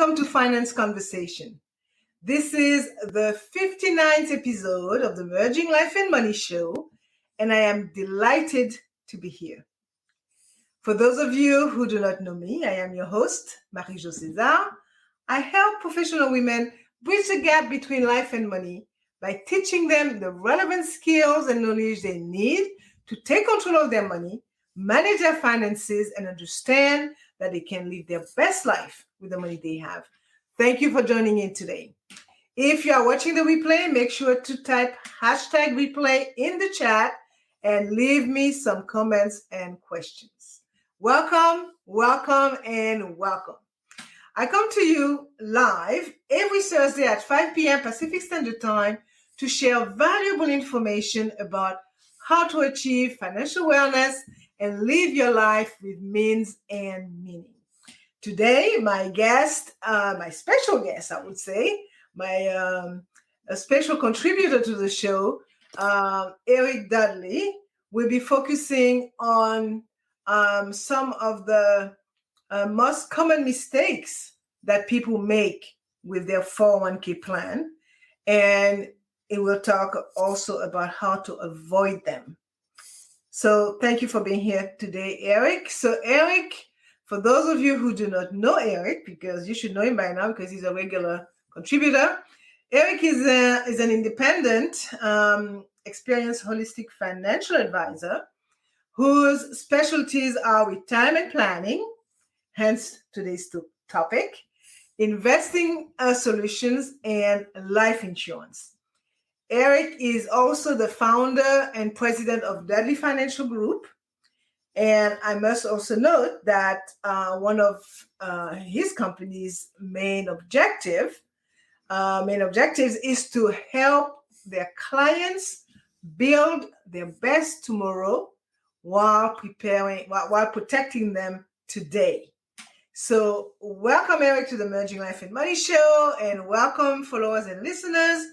welcome to Finance Conversation. This is the 59th episode of the Merging Life and Money Show, and I am delighted to be here. For those of you who do not know me, I am your host, Marie-Jo César. I help professional women bridge the gap between life and money by teaching them the relevant skills and knowledge they need to take control of their money, manage their finances, and understand that they can live their best life with the money they have. Thank you for joining in today. If you are watching the replay, make sure to type #replay in the chat and leave me some comments and questions. Welcome, welcome, and welcome. I come to you live every Thursday at 5 p.m. Pacific Standard Time to share valuable information about how to achieve financial wellness and live your life with means and meaning. Today, my guest, my special guest, I would say, a special contributor to the show, Eric Dudley, will be focusing on some of the most common mistakes that people make with their 401k plan. And it will talk also about how to avoid them. So thank you for being here today, Eric. So Eric, for those of you who do not know Eric, because you should know him by now because he's a regular contributor, Eric is an independent, experienced holistic financial advisor whose specialties are retirement planning, hence today's topic, investing solutions, and life insurance. Eric is also the founder and president of Dudley Financial Group. And I must also note that one of his company's main objectives is to help their clients build their best tomorrow while protecting them today. So welcome, Eric, to the Merging Life and Money Show, and welcome, followers and listeners.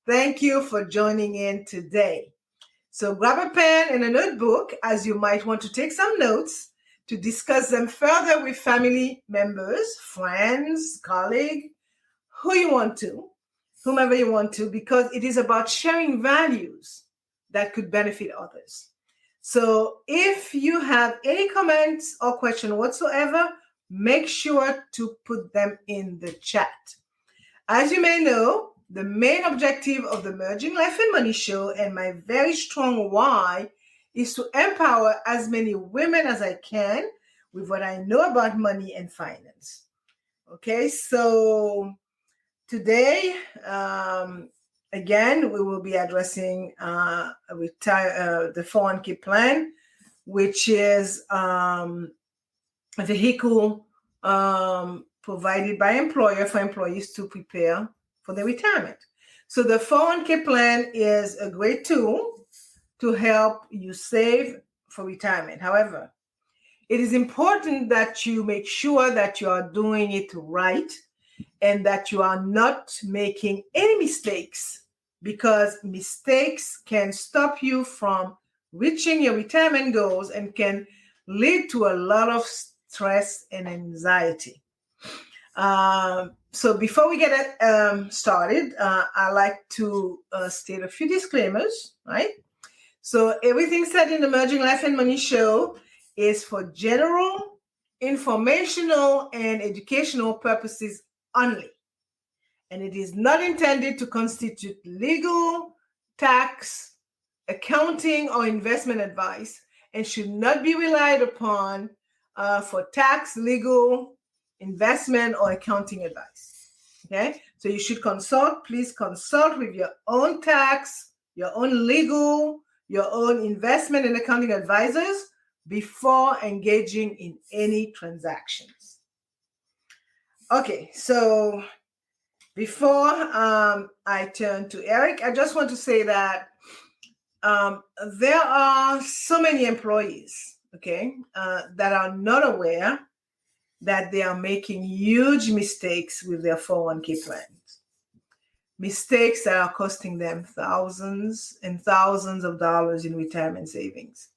Thank you for joining in today. So grab a pen and a notebook, as you might want to take some notes to discuss them further with family members, friends, colleagues, whomever you want to, because it is about sharing values that could benefit others. So if you have any comments or question whatsoever, make sure to put them in the chat. As you may know, the main objective of the Merging Life and Money Show and my very strong why is to empower as many women as I can with what I know about money and finance. Okay, so today, again, we will be addressing the 401k plan, which is a vehicle provided by employer for employees to prepare for their retirement. So the 401k plan is a great tool to help you save for retirement. However, it is important that you make sure that you are doing it right and that you are not making any mistakes, because mistakes can stop you from reaching your retirement goals and can lead to a lot of stress and anxiety. So before we get started, I like to state a few disclaimers, right? So everything said in the Merging Life and Money Show is for general, informational, and educational purposes only. And it is not intended to constitute legal, tax, accounting, or investment advice, and should not be relied upon for tax, legal, investment, or accounting advice. Okay, so you should please consult with your own tax, your own legal, your own investment and accounting advisors before engaging in any transactions. Okay, so before I turn to Eric, I just want to say that there are so many employees, that are not aware that they are making huge mistakes with their 401k plans. Mistakes that are costing them thousands and thousands of dollars in retirement savings.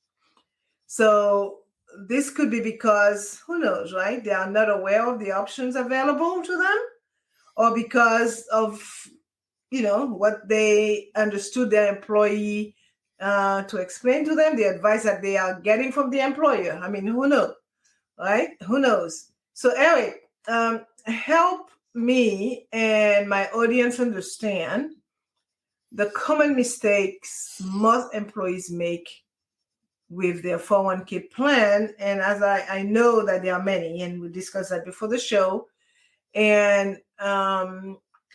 So this could be because, who knows, right? They are not aware of the options available to them. or because of, what they understood their employee to explain to them, the advice that they are getting from the employer. I mean, who knows, right? Who knows? So, Eric, help me and my audience understand the common mistakes most employees make with their 401k plan. And as I know that there are many, and we discussed that before the show, and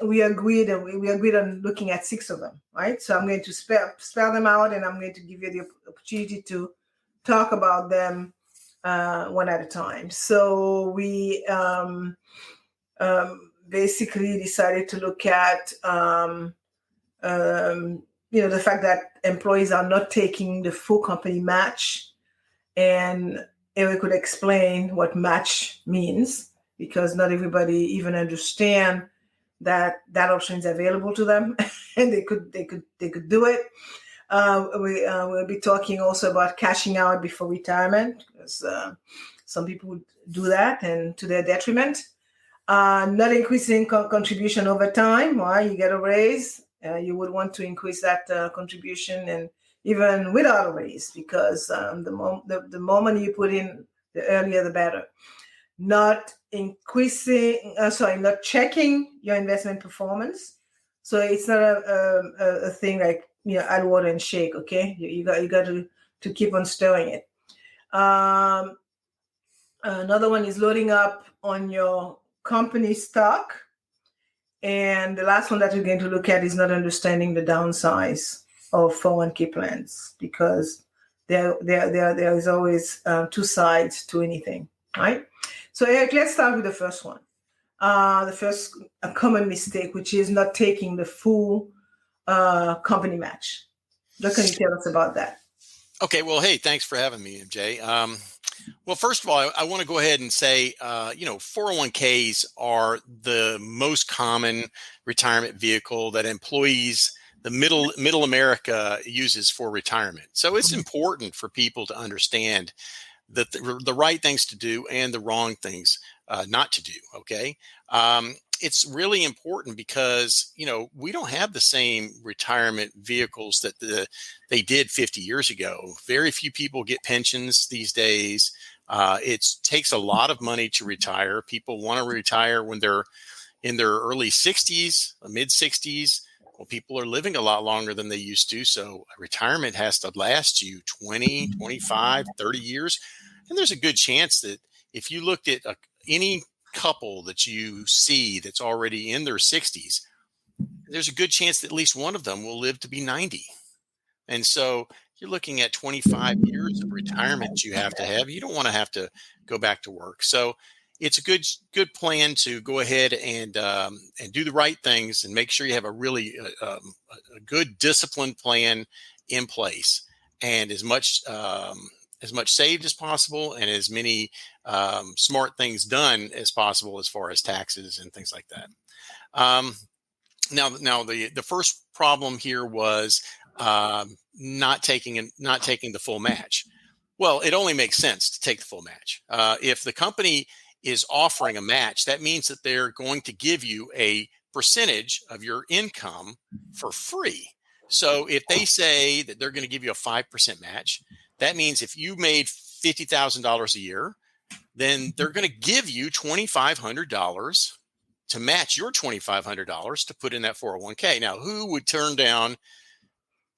we agreed on looking at 6 of them, right? So I'm going to spell them out, and I'm going to give you the opportunity to talk about them one at a time. So we basically decided to look at the fact that employees are not taking the full company match, and Eric could explain what match means, because not everybody even understand that option is available to them, and they could do it. We'll be talking also about cashing out before retirement, because some people do that, and to their detriment. Not increasing contribution over time. Why? You get a raise, you would want to increase that contribution, and even without a raise, because the more money you put in, the earlier the better. Not checking your investment performance. So it's not a thing like, add water and shake. Okay, you got to keep on stirring it. Another one is loading up on your company stock. And the last one that we're going to look at is not understanding the downsize of 401k plans, because there is always 2 sides to anything, right? So Eric, let's start with the first one. The first common mistake, which is not taking the full company match. What can you tell us about that? Okay, well, hey, thanks for having me, MJ. Well, first of all, I want to go ahead and say, 401ks are the most common retirement vehicle that employees, the middle America, uses for retirement. So it's important for people to understand that the right things to do and the wrong things not to do. Okay. It's really important because, we don't have the same retirement vehicles that they did 50 years ago. Very few people get pensions these days. It takes a lot of money to retire. People want to retire when they're in their early 60s, mid 60s. Well, people are living a lot longer than they used to. So retirement has to last you 20, 25, 30 years. And there's a good chance that if you looked at any couple that you see that's already in their 60s, there's a good chance that at least one of them will live to be 90. And so you're looking at 25 years of retirement you have to have. You don't want to have to go back to work. So it's a good plan to go ahead and do the right things and make sure you have a really a good disciplined plan in place, and as much saved as possible, and as many smart things done as possible as far as taxes and things like that. Now the first problem here was not taking the full match. Well, it only makes sense to take the full match. If the company is offering a match, that means that they're going to give you a percentage of your income for free. So if they say that they're going to give you a 5% match, that means if you made $50,000 a year, then they're going to give you $2,500 to match your $2,500 to put in that 401k. Now, who would turn down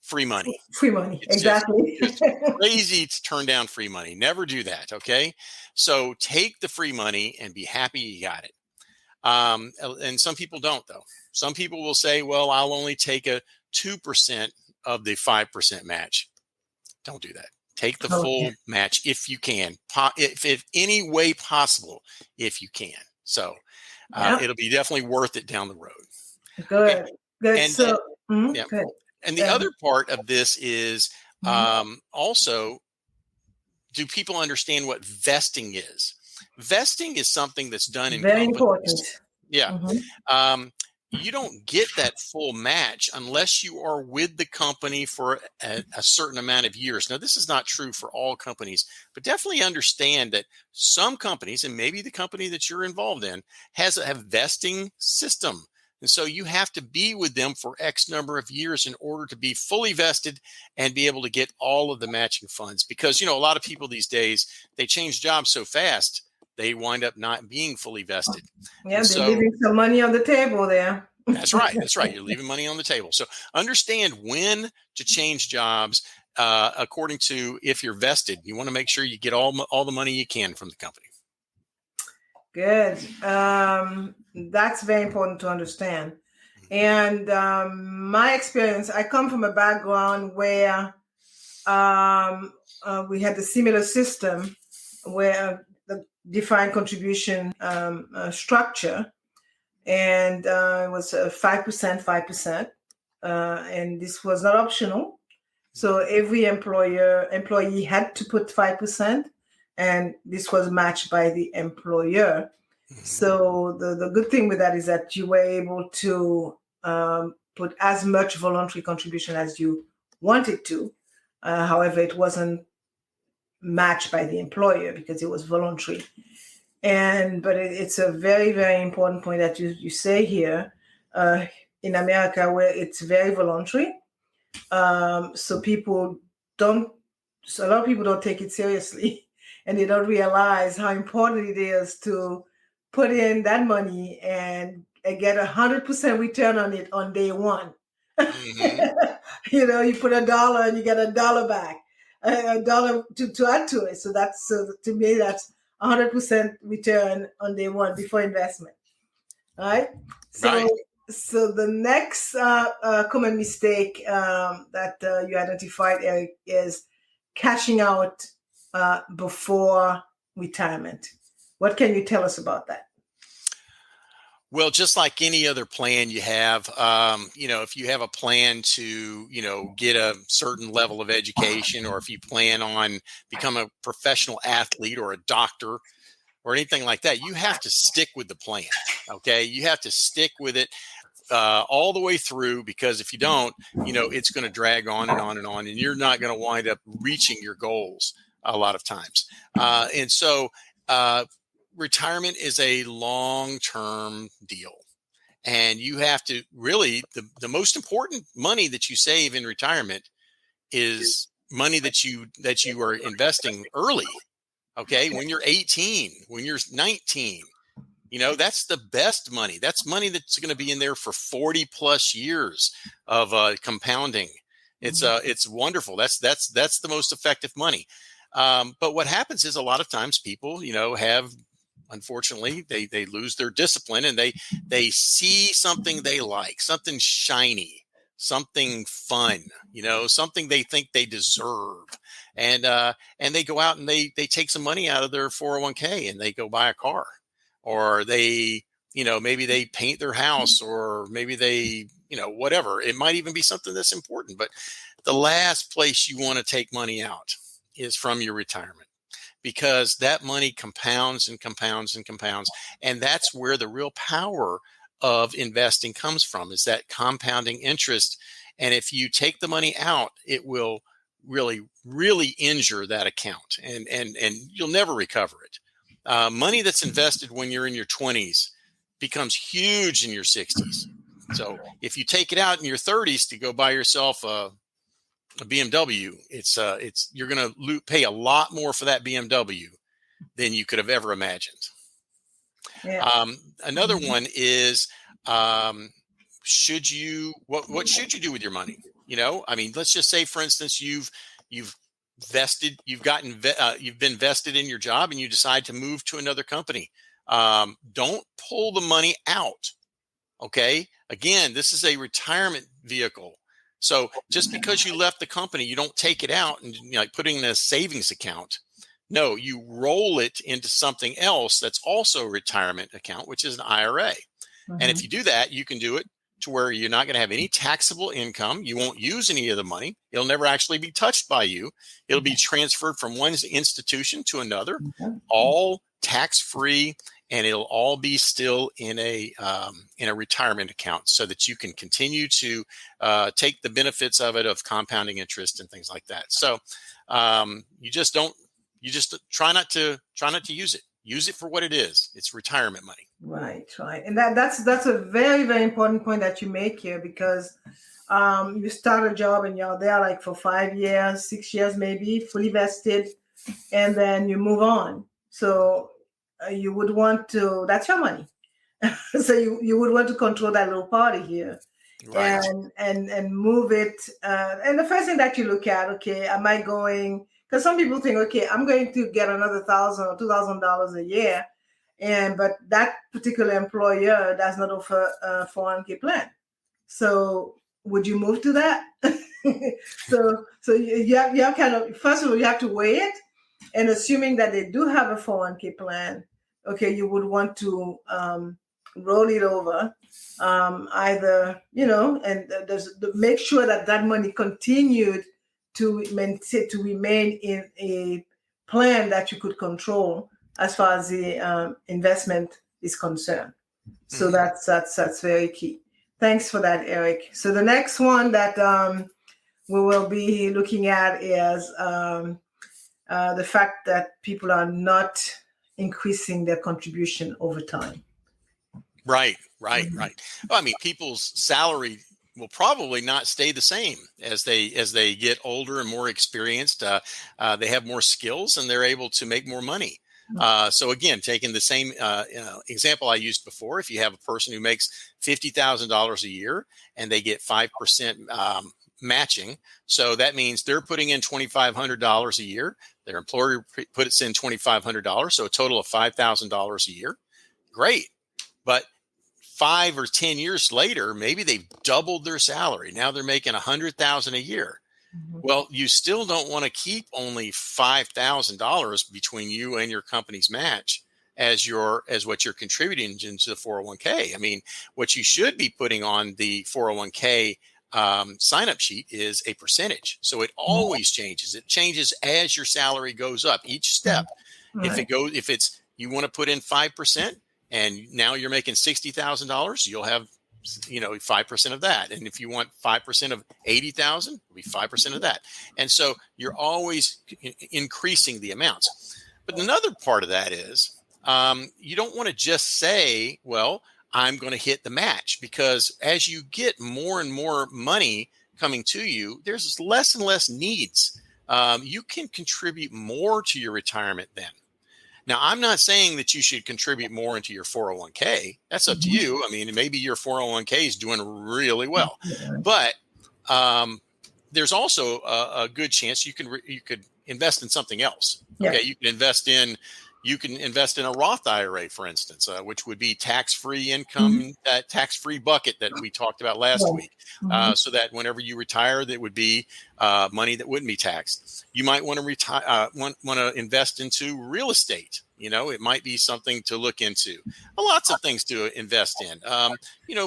free money? Free money, it's exactly. Just crazy to turn down free money. Never do that, okay? So take the free money and be happy you got it. And some people don't, though. Some people will say, well, I'll only take a 2% of the 5% match. Don't do that. Take the full match if you can, if any way possible, if you can. So it'll be definitely worth it down the road. Good. Okay. Good. And, so, good. And the other part of this is also, do people understand what vesting is? Vesting is something that's done in very companies. important. Yeah. you don't get that full match unless you are with the company for a certain amount of years. Now, this is not true for all companies, but definitely understand that some companies, and maybe the company that you're involved in, has a vesting system. And so you have to be with them for X number of years in order to be fully vested and be able to get all of the matching funds. Because, a lot of people these days, they change jobs so fast, they wind up not being fully vested. Yeah, And they're so leaving some money on the table there. that's right. That's right. You're leaving money on the table. So understand when to change jobs according to if you're vested. You want to make sure you get all the money you can from the company. Good. That's very important to understand. And my experience, I come from a background where we had a similar system where the defined contribution structure, and it was 5%, 5%. And this was not optional. So every employee had to put 5%, and this was matched by the employer. So the good thing with that is that you were able to put as much voluntary contribution as you wanted to. However, it wasn't matched by the employer because it was voluntary. But it's a very, very important point that you say here in America, where it's very voluntary. So a lot of people don't take it seriously, and they don't realize how important it is to put in that money and get 100% return on it on day one. Mm-hmm. You put $1 and you get $1 back, $1 to add to it. So to me, that's 100% return on day one before investment. All right. So the next common mistake that you identified, Eric, is cashing out before retirement. What can you tell us about that? Well, just like any other plan you have, if you have a plan to, get a certain level of education, or if you plan on become a professional athlete or a doctor or anything like that, you have to stick with the plan. Okay. You have to stick with it all the way through, because if you don't, it's going to drag on and on and on, and you're not going to wind up reaching your goals a lot of times. And so retirement is a long-term deal, and you have to really, the most important money that you save in retirement is money that you are investing early. Okay. When you're 18, when you're 19, that's the best money. That's money that's going to be in there for 40 plus years of compounding. It's wonderful. That's the most effective money. But what happens is a lot of times people, have, unfortunately, they lose their discipline, and they see something they like, something shiny, something fun, something they think they deserve. And they go out and they take some money out of their 401k and they go buy a car, or they, maybe they paint their house, or maybe they, whatever. It might even be something that's important. But the last place you want to take money out is from your retirement, because that money compounds and compounds and compounds. And that's where the real power of investing comes from, is that compounding interest. And if you take the money out, it will really, really injure that account, and you'll never recover it. Money that's invested when you're in your 20s becomes huge in your 60s. So if you take it out in your 30s to go buy yourself a BMW, you're going to pay a lot more for that BMW than you could have ever imagined. Yeah. Another one is, what should you do with your money? Let's just say, for instance, you've vested, you've been vested in your job, and you decide to move to another company. Don't pull the money out. Okay. Again, this is a retirement vehicle. So just because you left the company, you don't take it out and put it in a savings account. No, you roll it into something else that's also a retirement account, which is an IRA. Mm-hmm. And if you do that, you can do it to where you're not going to have any taxable income. You won't use any of the money. It'll never actually be touched by you. It'll be transferred from one institution to another, all tax-free, and it'll all be still in a retirement account so that you can continue to take the benefits of it, of compounding interest and things like that. So you just try not to use it. Use it for what it is. It's retirement money. Right. And that's a very, very important point that you make here, because you start a job and you're there like for 5 years, 6 years, maybe fully vested, and then you move on. So you would want to, that's your money. So you would want to control that little party here. Right. And move it. And the first thing that you look at, okay, am I going, because some people think, okay, I'm going to get another $1,000 or $2,000 a year, but that particular employer does not offer a 401k plan. So would you move to that? so you have kind of, first of all, you have to weigh it, and assuming that they do have a 401k plan, okay, you would want to roll it over, either, and make sure that money continued to remain in a plan that you could control as far as the investment is concerned. So that's very key. Thanks for that, Eric. So the next one that we will be looking at is the fact that people are not increasing their contribution over time. Right. Well, I mean, people's salary will probably not stay the same as they get older and more experienced. They have more skills and they're able to make more money. So again, taking the same example I used before, if you have a person who makes $50,000 a year and they get 5% matching, so that means they're putting in $2,500 a year. Their employer puts in $2,500, so a total of $5,000 a year. Great, but 5 or 10 years later, maybe they've doubled their salary. Now they're making $100,000 a year. Well, you still don't want to keep only $5,000 between you and your company's match as what you're contributing into the 401k. I mean, what you should be putting on the 401k sign-up sheet is a percentage. So it always changes. It changes as your salary goes up each step. Right. If you want to put in 5%, and now you're making $60,000, you'll have 5% of that. And if you want 5% of 80,000, it'll be 5% of that. And so you're always increasing the amounts. But another part of that is you don't want to just say, well, I'm going to hit the match, because as you get more and more money coming to you, there's less and less needs. You can contribute more to your retirement then. Now, I'm not saying that you should contribute more into your 401k. That's up to you. I mean, maybe your 401k is doing really well, but there's also a good chance you could invest in something else. Okay, you can invest in a Roth IRA, for instance, which would be tax-free income, that tax-free bucket that we talked about last week, so that whenever you retire, that would be money that wouldn't be taxed. You might want to want to invest into real estate. It might be something to look into. Lots of things to invest in.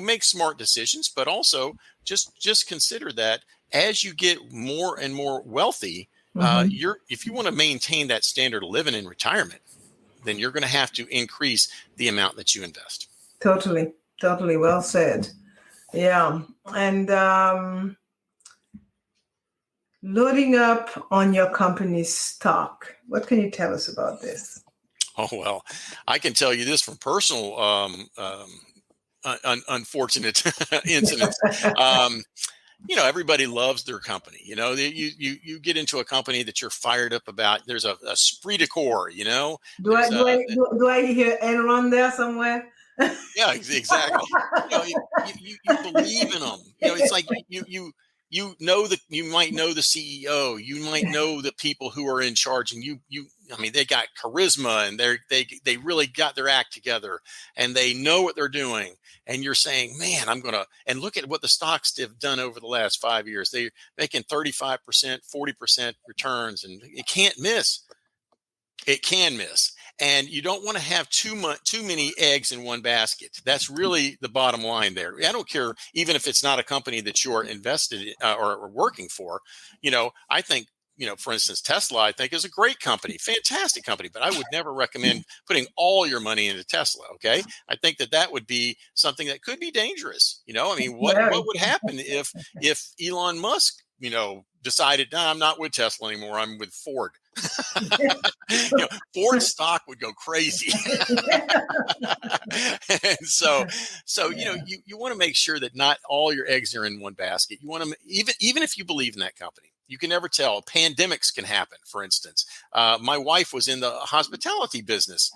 Make smart decisions, but also just consider that as you get more and more wealthy, if you want to maintain that standard of living in retirement, then you're going to have to increase the amount that you invest. Totally well said. Yeah. And loading up on your company's stock. What can you tell us about this? Oh, well, I can tell you this from personal unfortunate incidents. Everybody loves their company. You get into a company that you're fired up about. There's a esprit de corps. Do I hear Enron there somewhere? Yeah, exactly. You believe in them. It's like you might know the CEO, you might know the people who are in charge, and they got charisma, and they really got their act together, and they know what they're doing. And you're saying, man, and look at what the stocks have done over the last 5 years. They're making 35%, 40% returns, and it can't miss. It can miss. And you don't want to have too many eggs in one basket. That's really the bottom line there. I don't care, even if it's not a company that you're invested in, or working for. I think, for instance, Tesla, I think, is a great company, fantastic company, but I would never recommend putting all your money into Tesla. Okay. I think that would be something that could be dangerous. What would happen if Elon Musk, decided, no, I'm not with Tesla anymore, I'm with Ford. Ford stock would go crazy. And so you want to make sure that not all your eggs are in one basket. You want to, even if you believe in that company, you can never tell. Pandemics can happen. For instance, my wife was in the hospitality business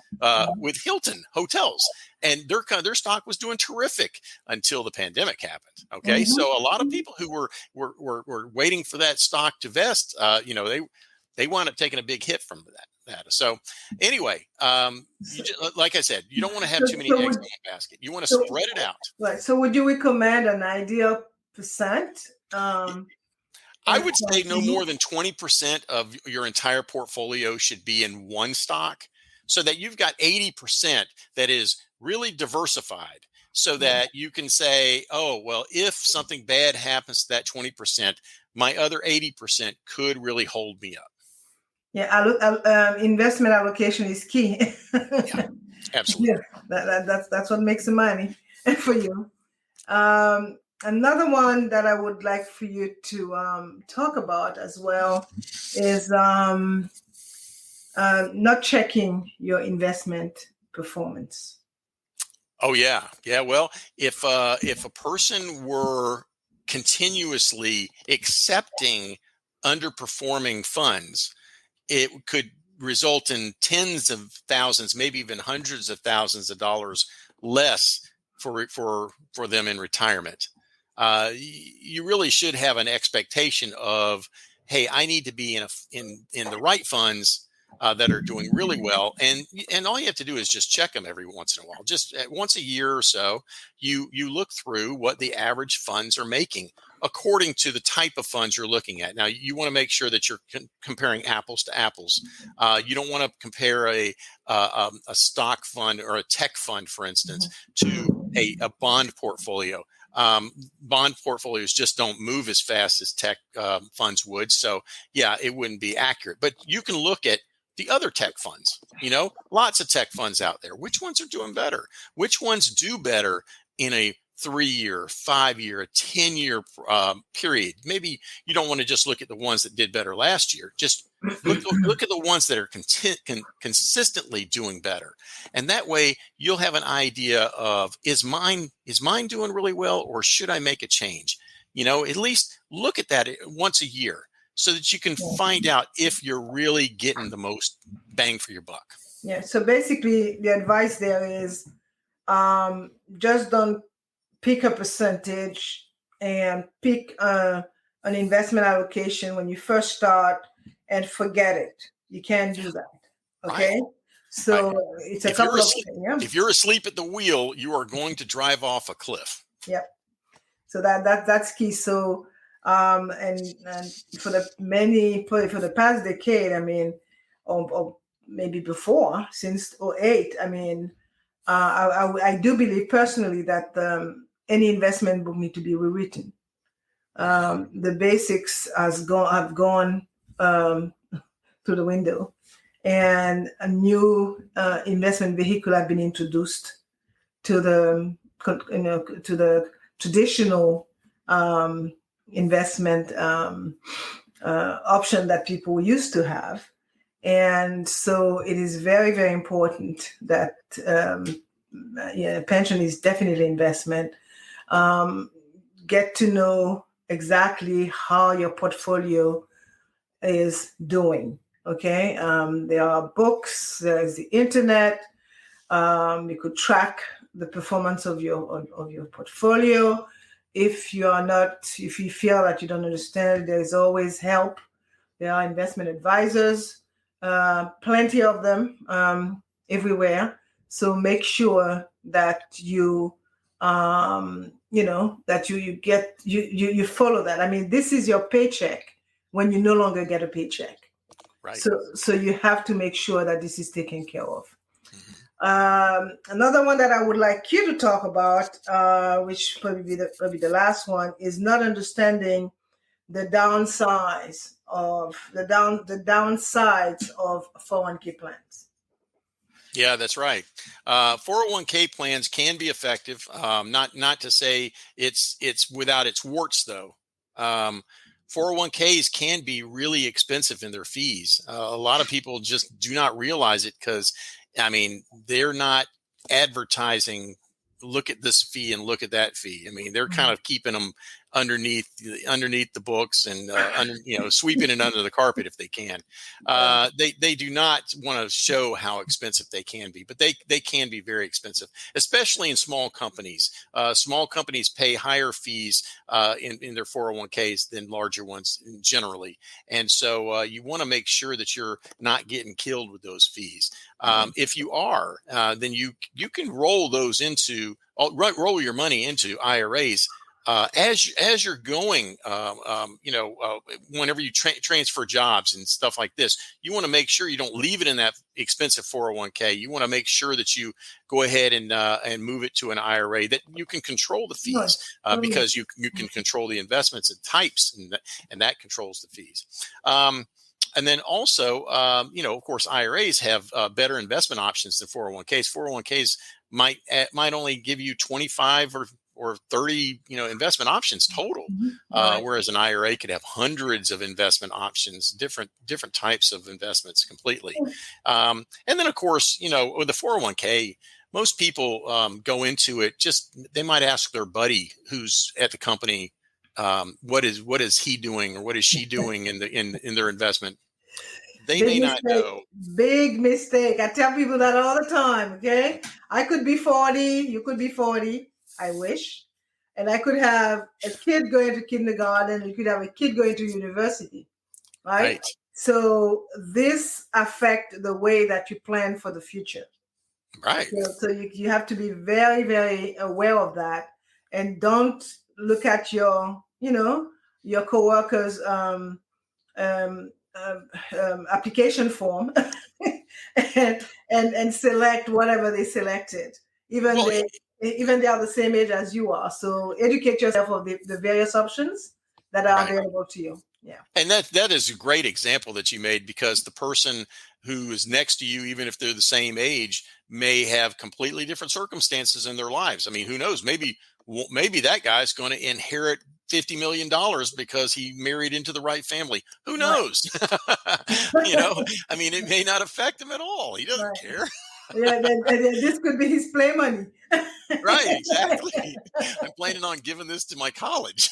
with Hilton Hotels, and their stock was doing terrific until the pandemic happened. Okay, so a lot of people who were waiting for that stock to vest, they wound up taking a big hit from that. So anyway, like I said, you don't want to have too many eggs in one basket. You want to spread it out. Right. So would you recommend an ideal percent? I would say no more than 20% of your entire portfolio should be in one stock, so that you've got 80% that is really diversified, so that you can say, oh, well, if something bad happens to that 20%, my other 80% could really hold me up. Yeah, investment allocation is key. Yeah, absolutely. Yeah, that's what makes the money for you. Another one that I would like for you to talk about as well is not checking your investment performance. Oh yeah. Well, if a person were continuously accepting underperforming funds, it could result in tens of thousands, maybe even hundreds of thousands of dollars less for them in retirement. You really should have an expectation of, hey, I need to be in the right funds that are doing really well, and all you have to do is just check them every once in a while. Just once a year or so, you look through what the average funds are making according to the type of funds you're looking at. Now, you want to make sure that you're comparing apples to apples. You don't want to compare a stock fund or a tech fund, for instance, to a bond portfolio. Bond portfolios just don't move as fast as tech funds would. So yeah, it wouldn't be accurate, but you can look at the other tech funds, lots of tech funds out there. Which ones are doing better? Which ones do better in a 3-year, 5-year, a 10-year period? Maybe you don't want to just look at the ones that did better last year. Just look at the ones that are consistently doing better. And that way you'll have an idea of, is mine doing really well, or should I make a change? At least look at that once a year, so that you can find out if you're really getting the most bang for your buck. Yeah. So basically the advice there is just don't pick a percentage and pick an investment allocation when you first start and forget it. You can't do that. Okay. Right. So it's a couple of things. Yeah. If you're asleep at the wheel, you are going to drive off a cliff. Yep. So that's key. So and for the past decade, or maybe before, since 2008, I do believe personally that any investment book need to be rewritten. The basics have gone through the window, and a new investment vehicle have been introduced to the traditional investment option that people used to have. And so it is very, very important that pension is definitely investment. Get to know exactly how your portfolio is doing. Okay, there are books, there's the internet. You could track the performance of your portfolio. If you feel that you don't understand, there is always help. There are investment advisors, plenty of them everywhere. So make sure that you that you follow that. This is your paycheck when you no longer get a paycheck. Right. So you have to make sure that this is taken care of. Mm-hmm. Another one that I would like you to talk about, which probably be the last one, is not understanding the downsides of the downsides of 401k plans. Yeah, that's right. 401k plans can be effective. Not to say it's without its warts, though. 401ks can be really expensive in their fees. A lot of people just do not realize it because, I mean, they're not advertising. Look at this fee and look at that fee. I mean, they're kind of keeping them underneath the books and sweeping it under the carpet if they can. They do not want to show how expensive they can be, but they can be very expensive, especially in small companies. Small companies pay higher fees in their 401ks than larger ones generally, and so you want to make sure that you're not getting killed with those fees. If you are, then you can roll your money into IRAs. As you're going, whenever you transfer jobs and stuff like this, you want to make sure you don't leave it in that expensive 401k. You want to make sure that you go ahead and move it to an IRA that you can control the fees because you can control the investments and types, and that controls the fees. And then also, of course, IRAs have better investment options than 401ks. 401ks might only give you 25 or 30, investment options total, whereas an IRA could have hundreds of investment options, different types of investments completely. And then, of course, with the 401k, most people go into it they might ask their buddy who's at the company, what is he doing or what is she doing in their investment. They may not know. Big mistake. I tell people that all the time. Okay, I could be 40. You could be 40. I wish. And I could have a kid going to kindergarten. You could have a kid going to university, right? So this affects the way that you plan for the future. Right. So you have to be very, very aware of that, and don't look at your coworkers' application form and select whatever they selected, even they are the same age as you are. So educate yourself of the various options that are available to you. Yeah. And that is a great example that you made, because the person who is next to you, even if they're the same age, may have completely different circumstances in their lives. I mean, who knows? Maybe that guy's going to inherit $50 million because he married into the right family. Who knows? I mean, it may not affect him at all. He doesn't care. Yeah, this could be his play money. Right, exactly. I'm planning on giving this to my college.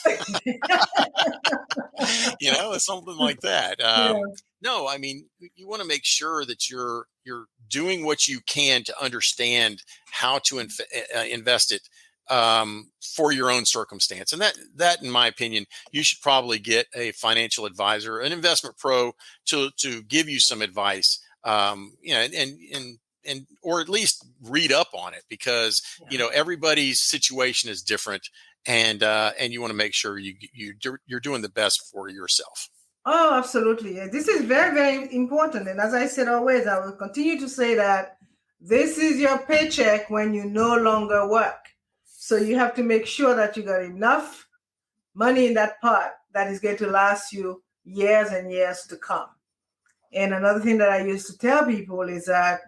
Something like that. No, I mean, you want to make sure that you're doing what you can to understand how to invest it for your own circumstance. And that, in my opinion, you should probably get a financial advisor, an investment pro, to give you some advice. And or at least read up on it, because everybody's situation is different, and you want to make sure you're doing the best for yourself. Oh, absolutely. This is very, very important. And as I said always, I will continue to say that this is your paycheck when you no longer work. So you have to make sure that you got enough money in that pot that is going to last you years and years to come. And another thing that I used to tell people is that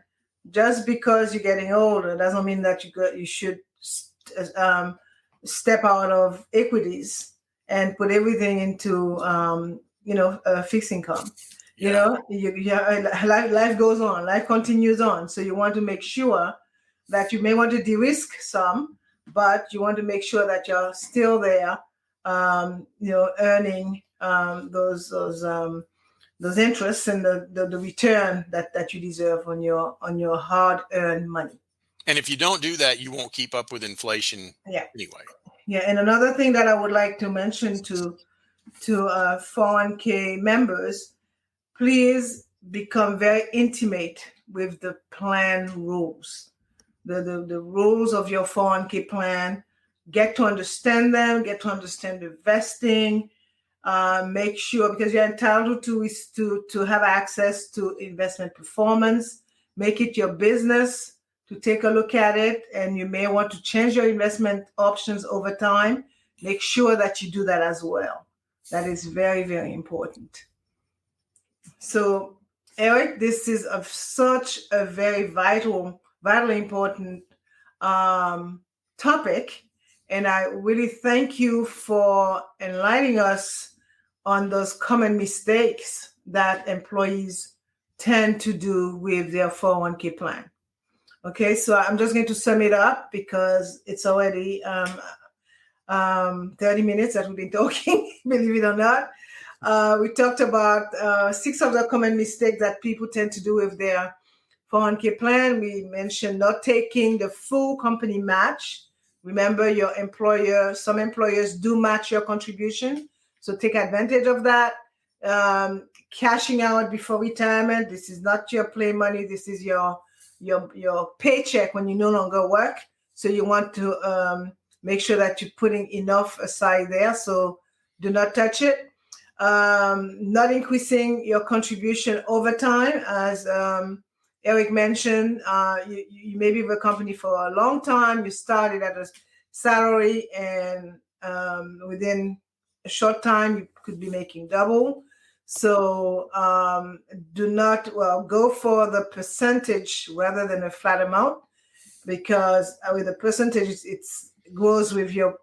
just because you're getting older doesn't mean that you should step out of equities and put everything into fixed income. Life goes on, life continues on. So you want to make sure that you may want to de-risk some, but you want to make sure that you're still there, earning those interests and the return that you deserve on your hard-earned money. And if you don't do that, you won't keep up with inflation anyway. Yeah, and another thing that I would like to mention to 401k members, please become very intimate with the plan rules, the rules of your 401k plan. Get to understand them, get to understand the vesting, Make sure, because you're entitled to have access to investment performance. Make it your business to take a look at it, and you may want to change your investment options over time. Make sure that you do that as well. That is very, very important. So, Eric, this is of such a very vitally important topic, and I really thank you for enlightening us on those common mistakes that employees tend to do with their 401k plan. Okay, so I'm just going to sum it up because it's already 30 minutes that we've been talking, believe it or not. We talked about 6 of the common mistakes that people tend to do with their 401k plan. We mentioned not taking the full company match. Remember, your employer, some employers do match your contribution, so take advantage of that. Cashing out before retirement. This is not your play money. This is your paycheck when you no longer work. So you want to make sure that you're putting enough aside there. So do not touch it. Not increasing your contribution over time, as Eric mentioned. You may be with a company for a long time. You started at a salary, and within a short time, you could be making double. So do not, go for the percentage rather than a flat amount, because with the percentage, it goes with your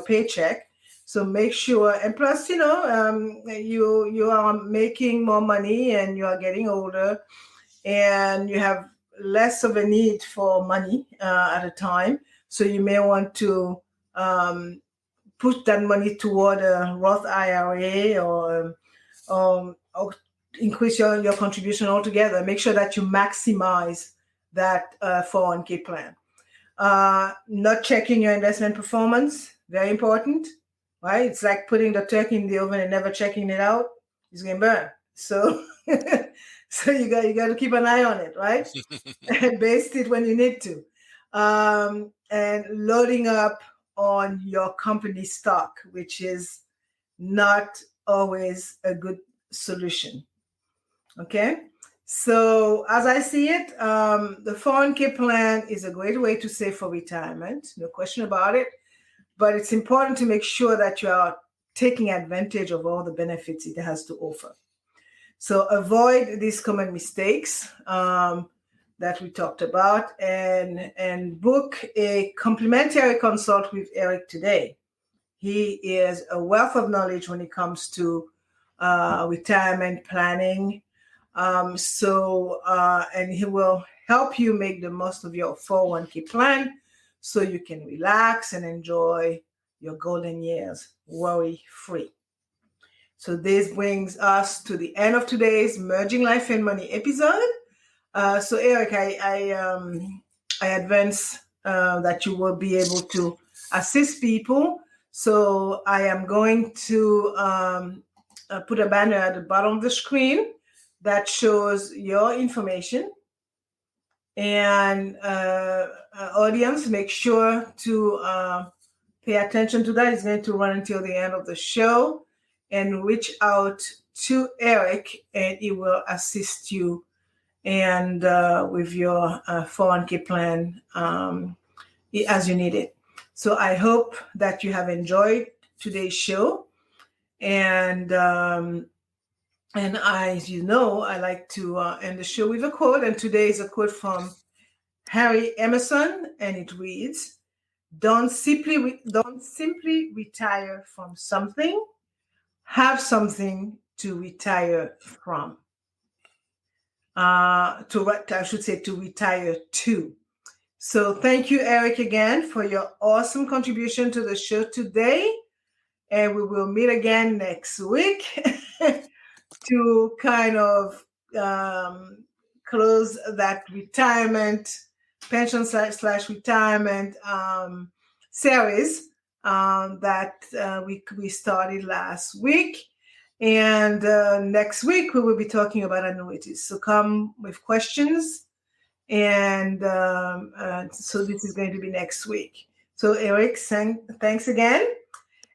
paycheck. So make sure, and plus, you are making more money and you are getting older, and you have less of a need for money at a time. So you may want to put that money toward a Roth IRA or increase your contribution altogether. Make sure that you maximize that 401k plan. Not checking your investment performance, very important, right? It's like putting the turkey in the oven and never checking it out. It's going to burn. So, so you got to keep an eye on it, right? And baste it when you need to. And loading up on your company stock, which is not always a good solution. Okay. So as I see it, the 401k plan is a great way to save for retirement, no question about it. But it's important to make sure that you are taking advantage of all the benefits it has to offer. So avoid these common mistakes that we talked about, and book a complimentary consult with Eric today. He is a wealth of knowledge when it comes to retirement planning. And he will help you make the most of your 401k plan so you can relax and enjoy your golden years worry-free. So this brings us to the end of today's Merging Life and Money episode. So Eric, I advance that you will be able to assist people. So I am going to put a banner at the bottom of the screen that shows your information. And audience, make sure to pay attention to that. It's going to run until the end of the show, and reach out to Eric, and he will assist you and with your 401k plan as you need it. So I hope that you have enjoyed today's show. And as you know, I like to end the show with a quote. And today is a quote from Harry Emerson, and it reads, Don't simply retire from something, have something to retire from. To retire to. So thank you, Eric, again for your awesome contribution to the show today. And we will meet again next week to kind of close that retirement, pension / retirement series that we started last week. And next week, we will be talking about annuities. So come with questions. And so this is going to be next week. So Eric, thanks again.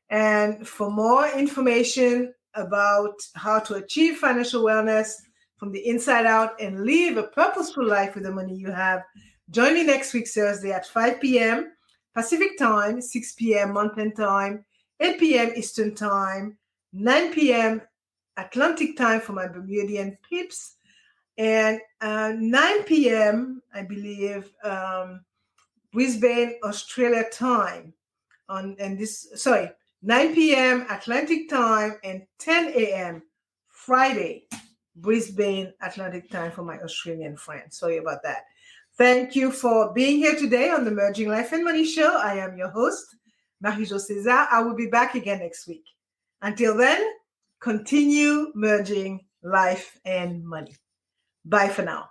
And for more information about how to achieve financial wellness from the inside out and live a purposeful life with the money you have, join me next week, Thursday at 5 p.m. Pacific time, 6 p.m. Mountain time, 8 p.m. Eastern time, 9 p.m. Atlantic time for my Bermudian peeps, and 9 p.m., I believe, Brisbane, Australia time. 9 p.m. Atlantic time and 10 a.m. Friday, Brisbane, Atlantic time for my Australian friends. Sorry about that. Thank you for being here today on the Merging Life and Money Show. I am your host, Marie-Jo César. I will be back again next week. Until then, continue merging life and money. Bye for now.